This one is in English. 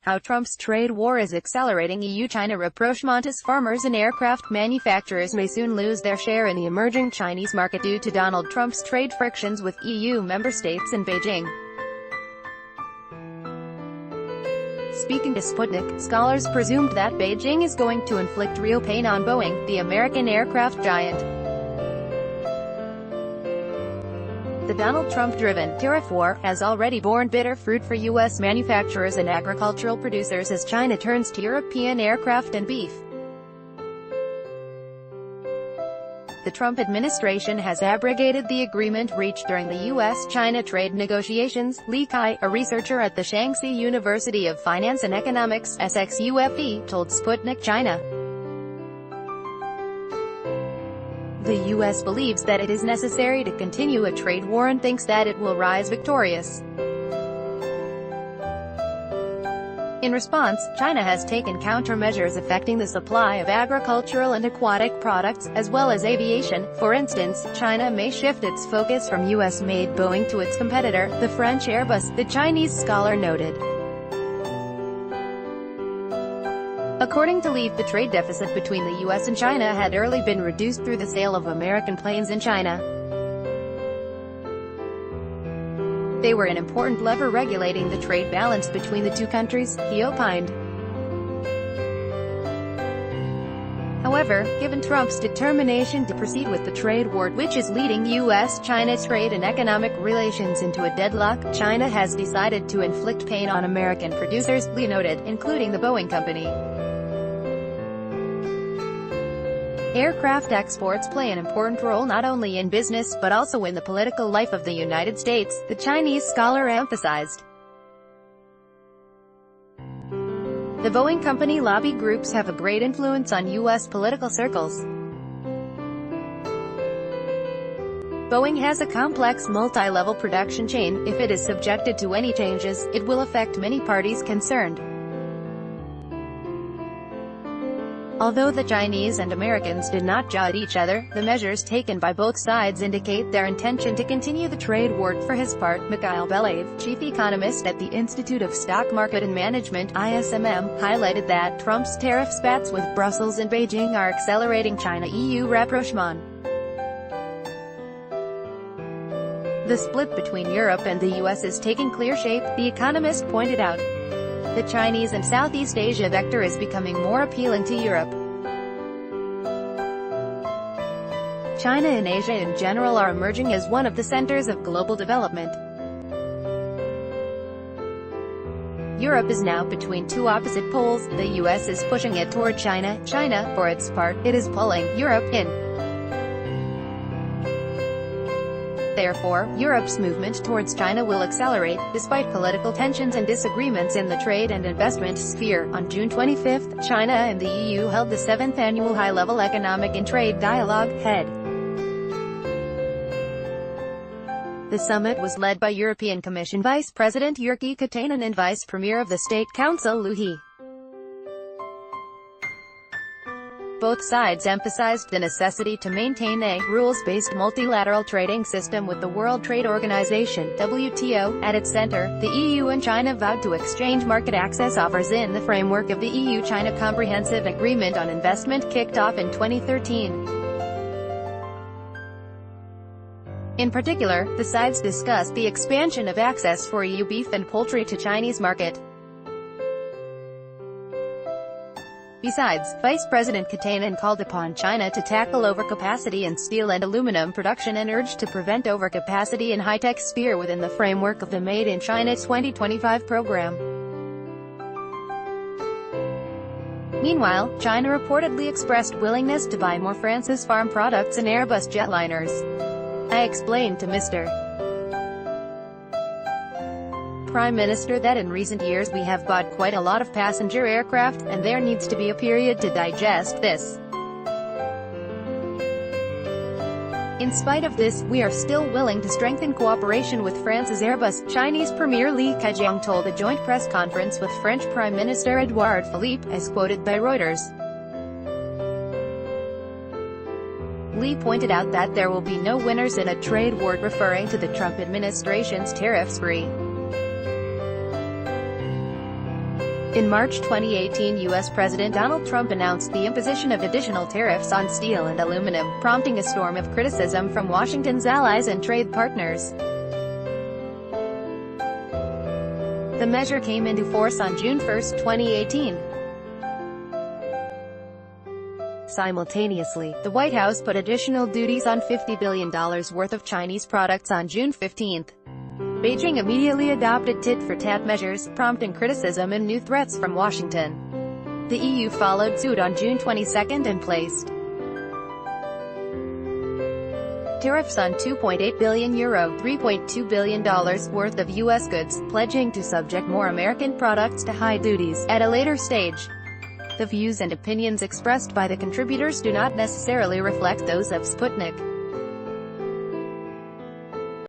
How Trump's trade war is accelerating EU-China rapprochement as farmers and aircraft manufacturers may soon lose their share in the emerging Chinese market due to Donald Trump's trade frictions with EU member states and Beijing. Speaking to Sputnik, scholars presumed that Beijing is going to inflict real pain on Boeing, the American aircraft giant. The Donald Trump-driven tariff war has already borne bitter fruit for U.S. manufacturers and agricultural producers as China turns to European aircraft and beef. The Trump administration has abrogated the agreement reached during the U.S.-China trade negotiations, Li Kai, a researcher at the Shaanxi University of Finance and Economics, SXUFE, told Sputnik China. The U.S. believes that it is necessary to continue a trade war and thinks that it will rise victorious. In response, China has taken countermeasures affecting the supply of agricultural and aquatic products, as well as aviation. For instance, China may shift its focus from U.S.-made Boeing to its competitor, the French Airbus, the Chinese scholar noted. According to Leaf, the trade deficit between the U.S. and China had early been reduced through the sale of American planes in China. They were an important lever regulating the trade balance between the two countries, he opined. However, given Trump's determination to proceed with the trade war, which is leading U.S.-China trade and economic relations into a deadlock, China has decided to inflict pain on American producers, Lee noted, including the Boeing company. Aircraft exports play an important role not only in business but also in the political life of the United States, the Chinese scholar emphasized. The Boeing company lobby groups have a great influence on U.S. political circles. Boeing has a complex multi-level production chain. If it is subjected to any changes, it will affect many parties concerned. Although the Chinese and Americans did not jaw at each other, the measures taken by both sides indicate their intention to continue the trade war. For his part, Mikhail Belyaev, chief economist at the Institute of Stock Market and Management (ISMM), highlighted that Trump's tariff spats with Brussels and Beijing are accelerating China-EU rapprochement. The split between Europe and the U.S. is taking clear shape, the economist pointed out. The Chinese and Southeast Asia vector is becoming more appealing to Europe. China and Asia in general are emerging as one of the centers of global development. Europe is now between two opposite poles. The U.S. is pushing it toward China. China, for its part, it is pulling Europe in. Therefore, Europe's movement towards China will accelerate, despite political tensions and disagreements in the trade and investment sphere. On June 25, China and the EU held the 7th annual high-level economic and trade dialogue, HED. The summit was led by European Commission Vice President Jyrki Katainen and Vice Premier of the State Council Liu He. Both sides emphasized the necessity to maintain a rules-based multilateral trading system with the World Trade Organization (WTO) at its center. The EU and China vowed to exchange market access offers in the framework of the EU-China Comprehensive Agreement on Investment kicked off in 2013. In particular, the sides discussed the expansion of access for EU beef and poultry to Chinese market. Besides, Vice President Katainen called upon China to tackle overcapacity in steel and aluminum production and urged to prevent overcapacity in high-tech sphere within the framework of the Made in China 2025 program. Meanwhile, China reportedly expressed willingness to buy more France's farm products and Airbus jetliners. I explained to Mr. Prime Minister that in recent years we have bought quite a lot of passenger aircraft, and there needs to be a period to digest this. In spite of this, we are still willing to strengthen cooperation with France's Airbus, Chinese Premier Li Keqiang told a joint press conference with French Prime Minister Edouard Philippe, as quoted by Reuters. Li pointed out that there will be no winners in a trade war, referring to the Trump administration's tariff spree. In March 2018, U.S. President Donald Trump announced the imposition of additional tariffs on steel and aluminum, prompting a storm of criticism from Washington's allies and trade partners. The measure came into force on June 1, 2018. Simultaneously, the White House put additional duties on $50 billion worth of Chinese products on June 15. Beijing immediately adopted tit-for-tat measures, prompting criticism and new threats from Washington. The EU followed suit on June 22 and placed tariffs on €2.8 billion $3.2 billion worth of U.S. goods, pledging to subject more American products to high duties at a later stage. The views and opinions expressed by the contributors do not necessarily reflect those of Sputnik.